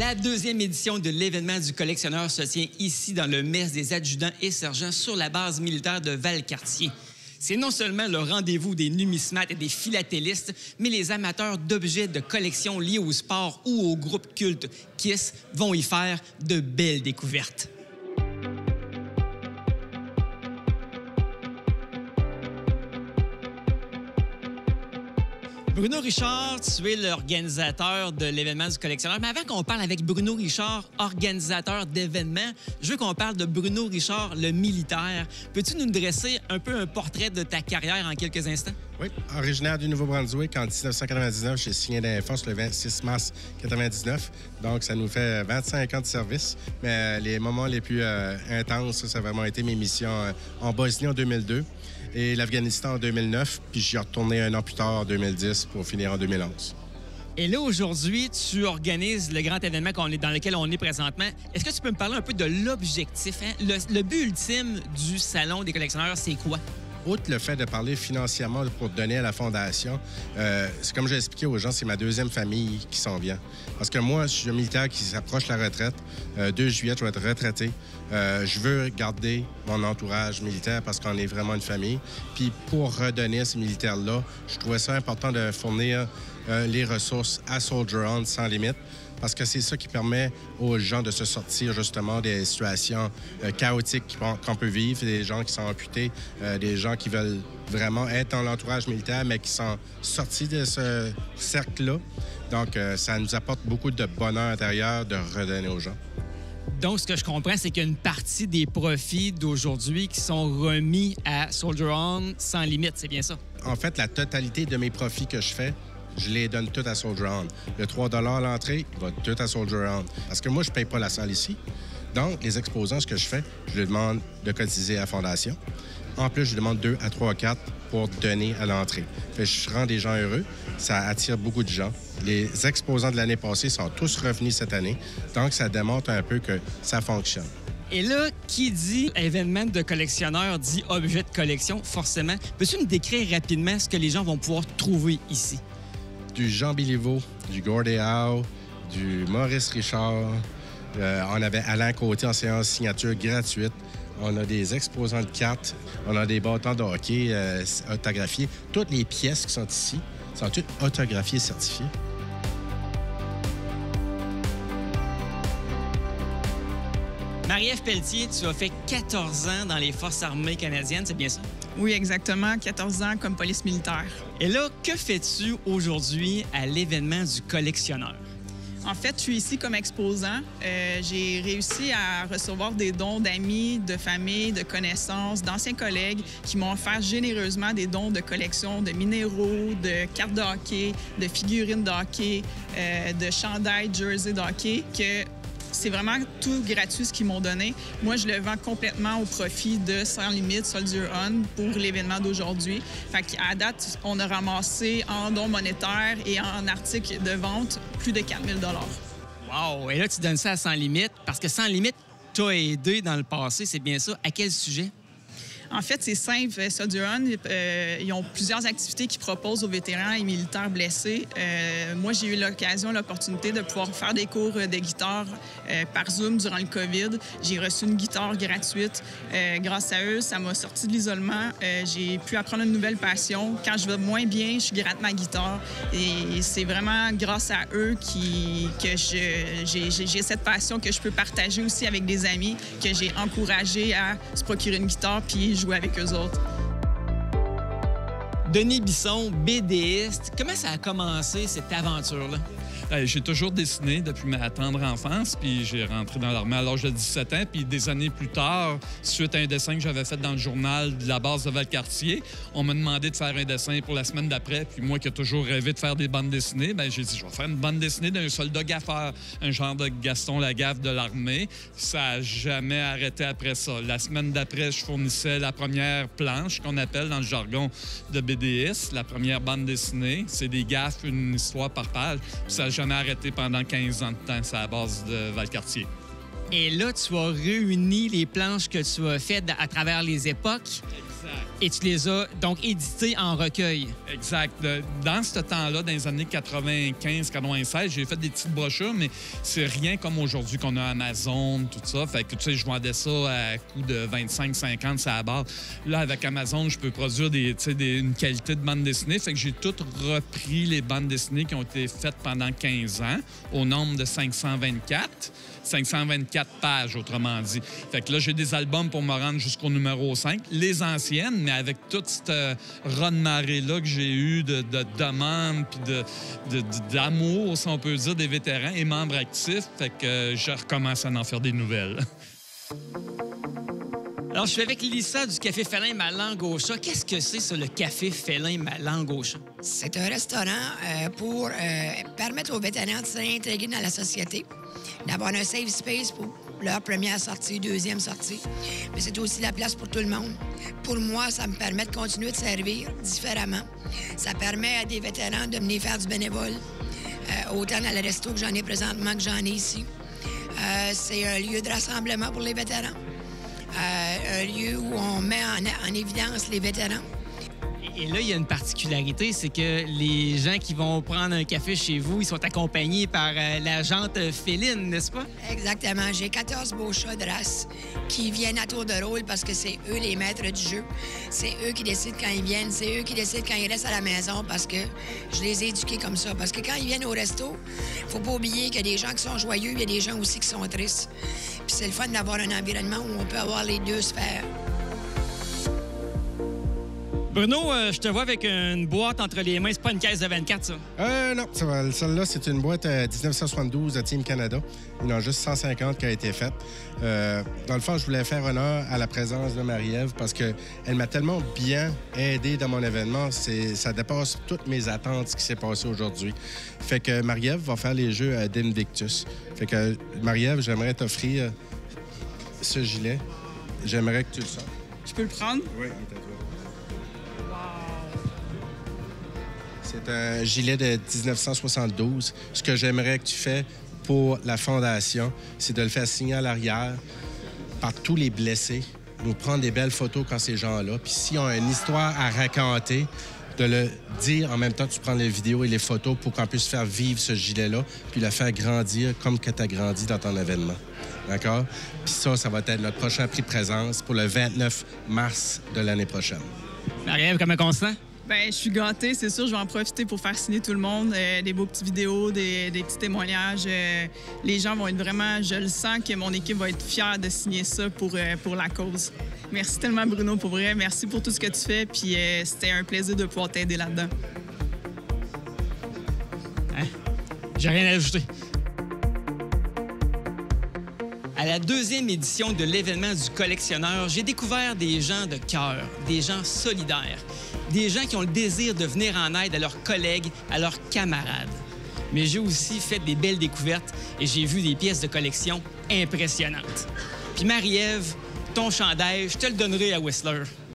La deuxième édition de l'événement du collectionneur se tient ici dans le mess des adjudants et sergents sur la base militaire de Valcartier. C'est non seulement le rendez-vous des numismates et des philatélistes, mais les amateurs d'objets de collection liés au sport ou au groupe culte KISS vont y faire de belles découvertes. Bruno Richard, tu es l'organisateur de l'événement du collectionneur. Mais avant qu'on parle avec Bruno Richard, organisateur d'événements, je veux qu'on parle de Bruno Richard, le militaire. Peux-tu nous dresser un peu un portrait de ta carrière en quelques instants? Oui, originaire du Nouveau-Brunswick en 1999, j'ai signé dans les forces le 26 mars 1999. Donc, ça nous fait 25 ans de service. Mais les moments les plus intenses, ça a vraiment été mes missions en Bosnie en 2002 et l'Afghanistan en 2009. Puis, j'y ai retourné un an plus tard, en 2010, pour finir en 2011. Et là, aujourd'hui, tu organises le grand événement dans lequel on est présentement. Est-ce que tu peux me parler un peu de l'objectif? Hein? Le but ultime du Salon des collectionneurs, c'est quoi? Outre le fait de parler financièrement pour donner à la Fondation, c'est comme j'ai expliqué aux gens, c'est ma deuxième famille qui s'en vient. Parce que moi, je suis un militaire qui s'approche de la retraite. 2 juillet, je vais être retraité. Je veux garder mon entourage militaire parce qu'on est vraiment une famille. Puis pour redonner à ces militaires-là, je trouvais ça important de fournir les ressources à Soldier On sans limite. Parce que c'est ça qui permet aux gens de se sortir justement des situations chaotiques qu'on peut vivre, des gens qui sont amputés, des gens qui veulent vraiment être dans l'entourage militaire, mais qui sont sortis de ce cercle-là. Donc, ça nous apporte beaucoup de bonheur intérieur de redonner aux gens. Donc, ce que je comprends, c'est qu'il y a une partie des profits d'aujourd'hui qui sont remis à Soldier On sans limite, c'est bien ça? En fait, la totalité de mes profits que je fais, je les donne tout à Soldier On. Le 3 à l'entrée, il va tout à Soldier On. Parce que moi, je ne paye pas la salle ici. Donc, les exposants, ce que je fais, je leur demande de cotiser à la Fondation. En plus, je demande 2 à 3 à 4 pour donner à l'entrée. Je rends des gens heureux. Ça attire beaucoup de gens. Les exposants de l'année passée sont tous revenus cette année. Donc, ça démontre un peu que ça fonctionne. Et là, qui dit événement de collectionneur dit objet de collection, forcément. Peux-tu nous décrire rapidement ce que les gens vont pouvoir trouver ici? Du Jean Béliveau, du Gordie Howe, du Maurice Richard. On avait Alain Côté en séance signature gratuite. On a des exposants de cartes. On a des bâtons de hockey autographiés. Toutes les pièces qui sont ici sont toutes autographiées et certifiées. Marie-Ève Pelletier, tu as fait 14 ans dans les Forces armées canadiennes, c'est bien ça? Oui, exactement. 14 ans comme police militaire. Et là, que fais-tu aujourd'hui à l'événement du collectionneur? En fait, je suis ici comme exposant. J'ai réussi à recevoir des dons d'amis, de famille, de connaissances, d'anciens collègues qui m'ont offert généreusement des dons de collection de minéraux, de cartes de hockey, de figurines de hockey, de chandails, jersey de hockey, que c'est vraiment tout gratuit ce qu'ils m'ont donné. Moi, je le vends complètement au profit de Sans Limite, Soldier On pour l'événement d'aujourd'hui. Fait qu'à date, on a ramassé en dons monétaires et en articles de vente plus de 4 000 $. Wow! Et là, tu donnes ça à Sans Limite parce que Sans Limite t'a aidé dans le passé, c'est bien ça. À quel sujet? En fait, c'est simple. Soldier On, ils ont plusieurs activités qu'ils proposent aux vétérans et militaires blessés. Moi, j'ai eu l'opportunité de pouvoir faire des cours de guitare par Zoom durant le COVID. J'ai reçu une guitare gratuite. Grâce à eux, ça m'a sorti de l'isolement. J'ai pu apprendre une nouvelle passion. Quand je vais moins bien, je gratte ma guitare. Et c'est vraiment grâce à eux que j'ai cette passion que je peux partager aussi avec des amis, que j'ai encouragé à se procurer une guitare puis jouer avec eux autres. Denis Bisson, BDiste, comment ça a commencé cette aventure-là? J'ai toujours dessiné depuis ma tendre enfance, puis j'ai rentré dans l'armée à l'âge de 17 ans. Puis des années plus tard, suite à un dessin que j'avais fait dans le journal de la base de Valcartier, on m'a demandé de faire un dessin pour la semaine d'après. Puis moi qui ai toujours rêvé de faire des bandes dessinées, bien, j'ai dit, je vais faire une bande dessinée d'un soldat gaffeur, un genre de Gaston Lagaffe de l'armée. Ça n'a jamais arrêté après ça. La semaine d'après, je fournissais la première planche qu'on appelle dans le jargon de BDiste, la première bande dessinée. C'est des gaffes, une histoire par page. Puis ça n'a jamais arrêté pendant 15 ans de temps, c'est à la base de Valcartier. Et là, tu as réuni les planches que tu as faites à travers les époques. Et tu les as donc édités en recueil. Exact. Dans ce temps-là, dans les années 95-96, j'ai fait des petites brochures, mais c'est rien comme aujourd'hui qu'on a Amazon, tout ça. Fait que, tu sais, je vendais ça à coût de 25-50, c'est à la barre. Là, avec Amazon, je peux produire une qualité de bande dessinée. Fait que j'ai tout repris les bandes dessinées qui ont été faites pendant 15 ans, au nombre de 524 pages, autrement dit. Fait que là, j'ai des albums pour me rendre jusqu'au numéro 5. Les anciennes, mais avec toute cette raz-de-marée-là que j'ai eu de demandes puis d'amour, si on peut dire, des vétérans et membres actifs. Fait que je recommence à en faire des nouvelles. Alors, je suis avec Lisa du Café Félin Ma Langue au Chat. Qu'est-ce que c'est, ça, le Café Félin Ma Langue au Chat? C'est un restaurant pour permettre aux vétérans de s'intégrer dans la société, d'avoir un safe space pour leur première sortie, deuxième sortie. Mais c'est aussi la place pour tout le monde. Pour moi, ça me permet de continuer de servir différemment. Ça permet à des vétérans de venir faire du bénévole, autant dans le resto que j'en ai présentement que j'en ai ici. C'est un lieu de rassemblement pour les vétérans. Un lieu où on met en évidence les vétérans. Et là, il y a une particularité, c'est que les gens qui vont prendre un café chez vous, ils sont accompagnés par la jante féline, n'est-ce pas? Exactement. J'ai 14 beaux chats de race qui viennent à tour de rôle parce que c'est eux les maîtres du jeu. C'est eux qui décident quand ils viennent. C'est eux qui décident quand ils restent à la maison parce que je les ai éduqués comme ça. Parce que quand ils viennent au resto, faut pas oublier qu'il y a des gens qui sont joyeux, il y a des gens aussi qui sont tristes. Puis c'est le fun d'avoir un environnement où on peut avoir les deux sphères. Bruno, je te vois avec une boîte entre les mains. C'est pas une caisse de 24, ça? Non, celle-là, c'est une boîte 1972 de Team Canada. Il y en a juste 150 qui a été faite. Dans le fond, je voulais faire honneur à la présence de Marie-Ève parce qu'elle m'a tellement bien aidé dans mon événement. Ça dépasse toutes mes attentes, ce qui s'est passé aujourd'hui. Fait que Marie-Ève va faire les jeux d'Invictus. Fait que, Marie-Ève, j'aimerais t'offrir ce gilet. J'aimerais que tu le sortes. Je peux le prendre? Oui, il est à toi. C'est un gilet de 1972. Ce que j'aimerais que tu fais pour la Fondation, c'est de le faire signer à l'arrière par tous les blessés, nous prendre des belles photos quand ces gens-là. Puis s'ils ont une histoire à raconter, de le dire en même temps que tu prends les vidéos et les photos pour qu'on puisse faire vivre ce gilet-là, puis le faire grandir comme que tu as grandi dans ton événement. D'accord? Puis ça va être notre prochain prix de présence pour le 29 mars de l'année prochaine. Marie-Ève, comment on se sent? Bien, je suis gâtée, c'est sûr. Je vais en profiter pour faire signer tout le monde. Des beaux petites vidéos, des petits témoignages. Les gens vont être vraiment... Je le sens que mon équipe va être fière de signer ça pour la cause. Merci tellement, Bruno, pour vrai. Merci pour tout ce que tu fais. Puis c'était un plaisir de pouvoir t'aider là-dedans. Hein? J'ai rien à ajouter. À la deuxième édition de l'événement du collectionneur, j'ai découvert des gens de cœur, des gens solidaires, des gens qui ont le désir de venir en aide à leurs collègues, à leurs camarades. Mais j'ai aussi fait des belles découvertes et j'ai vu des pièces de collection impressionnantes. Puis Marie-Ève, ton chandail, je te le donnerai à Whistler.